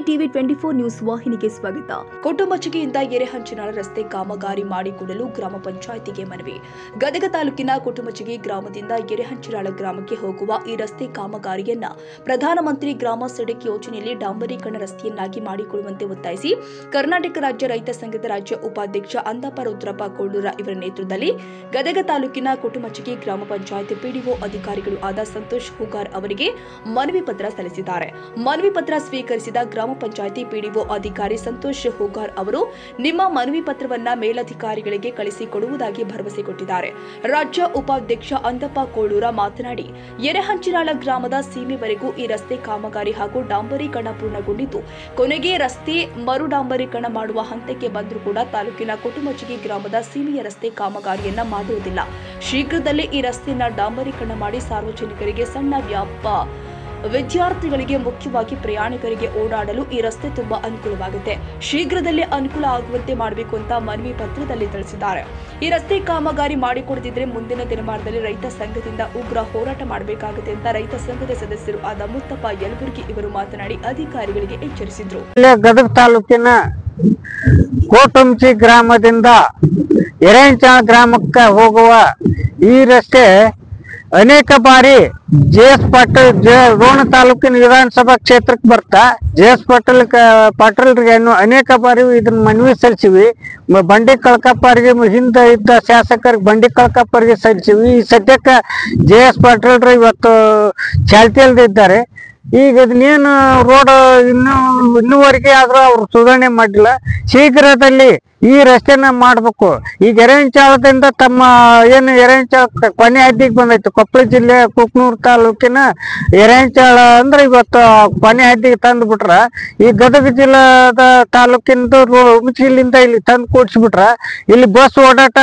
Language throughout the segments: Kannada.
ಟಿವಿ 24 ನ್ಯೂಸ್ ವಾಹಿನಿಗೆ ಸ್ವಾಗತ. ಕೊಟ್ಟುಮಚ್ಚಿಗೆಯಿಂದ ಎರೆಹಂಚಿನಾಳ ರಸ್ತೆ ಕಾಮಗಾರಿ ಮಾಡಿಕೊಡಲು ಗ್ರಾಮ ಪಂಚಾಯಿತಿಗೆ ಮನವಿ. ಗದಗ ತಾಲೂಕಿನ ಕೊಟ್ಟುಮಚ್ಚಿಗೆ ಗ್ರಾಮದಿಂದ ಎರೆಹಂಚಿನಾಳ ಗ್ರಾಮಕ್ಕೆ ಹೋಗುವ ಈ ರಸ್ತೆ ಕಾಮಗಾರಿಯನ್ನ ಪ್ರಧಾನಮಂತ್ರಿ ಗ್ರಾಮ ಸಡಕ್ ಯೋಜನೆಯಲ್ಲಿ ಡಾಂಬರೀಕರಣ ರಸ್ತೆಯನ್ನಾಗಿ ಮಾಡಿಕೊಡುವಂತೆ ಒತ್ತಾಯಿಸಿ ಕರ್ನಾಟಕ ರಾಜ್ಯ ರೈತ ಸಂಘದ ರಾಜ್ಯ ಉಪಾಧ್ಯಕ್ಷ ಅಂದಪ್ಪ ರುದ್ರಪ್ಪ ಕೋಳೂರ ಇವರ ನೇತೃತ್ವದಲ್ಲಿ ಗದಗ ತಾಲೂಕಿನ ಕೊಟ್ಟುಮಚ್ಚಿಗೆ ಗ್ರಾಮ ಪಂಚಾಯಿತಿ ಪಿಡಿಒ ಅಧಿಕಾರಿಗಳು ಆದ ಸಂತೋಷ್ ಹುಗಾರ್ ಅವರಿಗೆ ಮನವಿ ಪತ್ರ ಸಲ್ಲಿಸಿದ್ದಾರೆ. ಮನವಿ ಪತ್ರ ಸ್ವೀಕರಿಸಿದ ಗ್ರಾಮ ಪಂಚಾಯಿತಿ ಪಿಡಿಒ ಅಧಿಕಾರಿ ಸಂತೋಷ್ ಹುಗಾರ್ ಅವರು ನಿಮ್ಮ ಮನವಿ ಪತ್ರವನ್ನ ಮೇಲಧಿಕಾರಿಗಳಿಗೆ ಕಳಿಸಿಕೊಡುವುದಾಗಿ ಭರವಸೆ ಕೊಟ್ಟಿದ್ದಾರೆ. ರಾಜ್ಯ ಉಪಾಧ್ಯಕ್ಷ ಅಂದಪ್ಪ ಕೋಳೂರ ಮಾತನಾಡಿ, ಎರೆಹಂಚಿನಾಳ ಗ್ರಾಮದ ಸೀಮೆವರೆಗೂ ಈ ರಸ್ತೆ ಕಾಮಗಾರಿ ಹಾಗೂ ಡಾಂಬರೀಕರಣ ಪೂರ್ಣಗೊಂಡಿದ್ದು ಕೊನೆಗೆ ರಸ್ತೆ ಮರು ಡಾಂಬರೀಕರಣ ಮಾಡುವ ಹಂತಕ್ಕೆ ಬಂದರೂ ಕೂಡ ತಾಲೂಕಿನ ಕೊಟ್ಟುಮಚ್ಚಿಗೆ ಗ್ರಾಮದ ಸೀಮೆಯ ರಸ್ತೆ ಕಾಮಗಾರಿಯನ್ನ ಮಾಡುವುದಿಲ್ಲ. ಶೀಘ್ರದಲ್ಲೇ ಈ ರಸ್ತೆಯನ್ನ ಡಾಂಬರೀಕರಣ ಮಾಡಿ ಸಾರ್ವಜನಿಕರಿಗೆ, ಸಣ್ಣ ವಿದ್ಯಾರ್ಥಿಗಳಿಗೆ, ಮುಖ್ಯವಾಗಿ ಪ್ರಯಾಣಿಕರಿಗೆ ಓಡಾಡಲು ಈ ರಸ್ತೆ ತುಂಬಾ ಅನುಕೂಲವಾಗುತ್ತೆ. ಶೀಘ್ರದಲ್ಲೇ ಅನುಕೂಲ ಆಗುವಂತೆ ಮಾಡಬೇಕು ಅಂತ ಮನವಿ ಪತ್ರದಲ್ಲಿ ತಿಳಿಸಿದ್ದಾರೆ. ಈ ರಸ್ತೆ ಕಾಮಗಾರಿ ಮಾಡಿಕೊಡದಿದ್ರೆ ಮುಂದಿನ ದಿನಮಾನದಲ್ಲಿ ರೈತ ಸಂಘದಿಂದ ಉಗ್ರ ಹೋರಾಟ ಮಾಡಬೇಕಾಗುತ್ತೆ ಅಂತ ರೈತ ಸಂಘದ ಸದಸ್ಯರು ಆದ ಮುತ್ತಪ್ಪ ಯಲಬುರ್ಗಿ ಇವರು ಮಾತನಾಡಿ ಅಧಿಕಾರಿಗಳಿಗೆ ಎಚ್ಚರಿಸಿದ್ರು. ಗದಗ ತಾಲೂಕಿನ ಕೊಟ್ಟುಮಚ್ಚಿ ಗ್ರಾಮದಿಂದ ಎರೆಹಂಚಿನಾಳ ಗ್ರಾಮಕ್ಕೆ ಹೋಗುವ ಈ ರಸ್ತೆ ಅನೇಕ ಬಾರಿ ಜೆ.ಎಸ್. ಪಾಟೀಲ್ ರೋಣ ತಾಲೂಕಿನ ವಿಧಾನಸಭಾ ಕ್ಷೇತ್ರಕ್ಕೆ ಬರ್ತಾ ಜೆ.ಎಸ್. ಪಾಟೀಲ್ರಿಗೆ ಅನೇಕ ಬಾರಿ ಇದನ್ನ ಮನವಿ ಸಲ್ಲಿಸಿವಿ. ಬಂಡಿ ಕಳಕಪ್ಪರಿಗೆ ಹಿಂದೆ ಇದ್ದ ಶಾಸಕರಿಗೆ ಬಂಡಿ ಕಳಕಪ್ಪರಿಗೆ ಸಲ್ಲಿಸಿವಿ. ಈ ಸದ್ಯಕ್ಕೆ ಜೆ.ಎಸ್. ಪಾಟೀಲ್ರು ಇವತ್ತು ಚಾಲ್ತಿಯಲ್ಲಿದ್ದಾರೆ. ಈಗ ಇದನ್ನೇನು ರೋಡ್ ಇನ್ನೂವರೆಗೆ ಆದ್ರೂ ಅವ್ರು ಸುಧಾರಣೆ ಮಾಡಿಲ್ಲ. ಶೀಘ್ರದಲ್ಲಿ ಈ ರಸ್ತೆನ ಮಾಡ್ಬೇಕು. ಈಗ ಎರೆಹಂಚಿನಾಳದಿಂದ ತಮ್ಮ ಏನು ಎರೆಹಂಚಿನಾಳ ಕೊನೆ ಹದ್ದಿಗೆ ಬಂದೈತಿ. ಕೊಪ್ಪಳ ಜಿಲ್ಲೆ ಕುಕ್ನೂರು ತಾಲೂಕಿನ ಎರೆಹಂಚಿನಾಳ ಅಂದ್ರೆ ಇವತ್ತು ಕೊನೆ ಹದ್ದಿಗೆ ತಂದು ಬಿಟ್ರ ಈ ಗದಗ ಜಿಲ್ಲಾದ ತಾಲೂಕಿನ ಹುಣಸಿಲಿಂದ ಇಲ್ಲಿ ತಂದು ಕೂಡಿಸ್ಬಿಟ್ರ ಇಲ್ಲಿ ಬಸ್ ಓಡಾಟ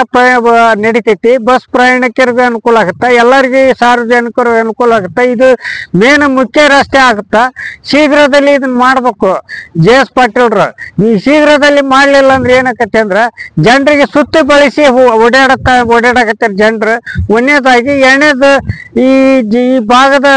ನಡಿತೈತಿ. ಬಸ್ ಪ್ರಯಾಣಿಕರಿಗೆ ಅನುಕೂಲ ಆಗುತ್ತಾ, ಎಲ್ಲರಿಗೆ ಸಾರ್ವಜನಿಕರು ಅನುಕೂಲ ಆಗುತ್ತಾ. ಇದು ಮೇನ್ ಮುಖ್ಯ ರಸ್ತೆ ಆಗುತ್ತಾ. ಶೀಘ್ರದಲ್ಲಿ ಇದನ್ನ ಮಾಡ್ಬೇಕು ಜೆ.ಎಸ್. ಪಾಟೀಲ್ರು. ಈ ಶೀಘ್ರದಲ್ಲಿ ಮಾಡ್ಲಿಲ್ಲ ಅಂದ್ರೆ ಏನಕ್ಕೆ ಅಂದ್ರ ಜನರಿಗೆ ಸುತ್ತಿ ಬಳಸಿ ಓಡಾಡಕತ್ತಾರ ಜನರು. ಒಂದನೇದಾಗಿ, ಎರಡನೇದು ಈ ಭಾಗದ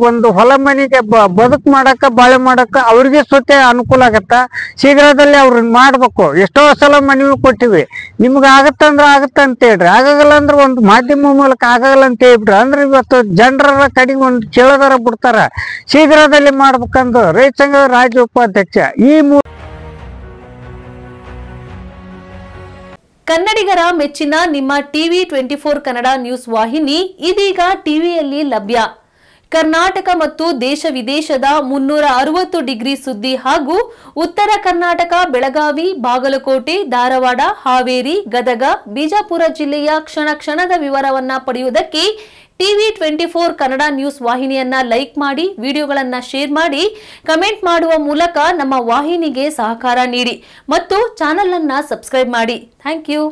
ಒಂದು ಹೊಲ ಮನೆಗೆ ಬದುಕು ಮಾಡಕ್ಕ ಬಾಳೆ ಮಾಡಕ್ಕ ಅವ್ರಿಗೆ ಸುತ್ತೆ ಅನುಕೂಲ ಆಗತ್ತ. ಶೀಘ್ರದಲ್ಲಿ ಅವ್ರನ್ನ ಮಾಡ್ಬೇಕು. ಎಷ್ಟೋ ಸಲ ಮನವಿ ಕೊಟ್ಟಿವಿ, ನಿಮ್ಗೆ ಆಗತ್ತಂದ್ರ ಆಗತ್ತ ಅಂತ ಹೇಳ್ರಿ. ಆಗಲ್ಲ ಅಂದ್ರೆ ಒಂದು ಮಾಧ್ಯಮ ಮೂಲಕ ಆಗಲ್ಲ ಅಂತ ಹೇಳ್ಬಿಟ್ರಿ ಅಂದ್ರೆ ಇವತ್ತು ಜನರ ಕಡೆಗೆ ಒಂದು ಕೇಳದಾರ ಬಿಡ್ತಾರ. ಶೀಘ್ರದಲ್ಲಿ ಮಾಡ್ಬೇಕಂದು ರೈತ ಸಂಘದ ರಾಜ್ಯ ಉಪಾಧ್ಯಕ್ಷ ಕನ್ನಡಿಗರ ಮೆಚ್ಚಿನ ನಿಮ್ಮ ಟಿವಿ 24 ಕನ್ನಡ ನ್ಯೂಸ್ ವಾಹಿನಿ ಇದೀಗ ಟಿವಿಯಲ್ಲಿ ಲಭ್ಯ. ಕರ್ನಾಟಕ ಮತ್ತು ದೇಶ ವಿದೇಶದ 360 ಡಿಗ್ರಿ ಸುದ್ದಿ ಹಾಗೂ ಉತ್ತರ ಕರ್ನಾಟಕ, ಬೆಳಗಾವಿ, ಬಾಗಲಕೋಟೆ, ಧಾರವಾಡ, ಹಾವೇರಿ, ಗದಗ, ಬಿಜಾಪುರ ಜಿಲ್ಲೆಯ ಕ್ಷಣ ಕ್ಷಣದ ವಿವರವನ್ನ ಪಡೆಯುವುದಕ್ಕೆ ಟಿವಿ 24 ಕನ್ನಡ ನ್ಯೂಸ್ ವಾಹಿನಿಯನ್ನ ಲೈಕ್ ಮಾಡಿ, ವಿಡಿಯೋಗಳನ್ನ ಶೇರ್ ಮಾಡಿ, ಕಮೆಂಟ್ ಮಾಡುವ ಮೂಲಕ ನಮ್ಮ ವಾಹಿನಿಗೆ ಸಹಕಾರ ನೀಡಿ ಮತ್ತು ಚಾನೆಲ್ ಅನ್ನ ಸಬ್ಸ್ಕ್ರೈಬ್ ಮಾಡಿ. Thank you.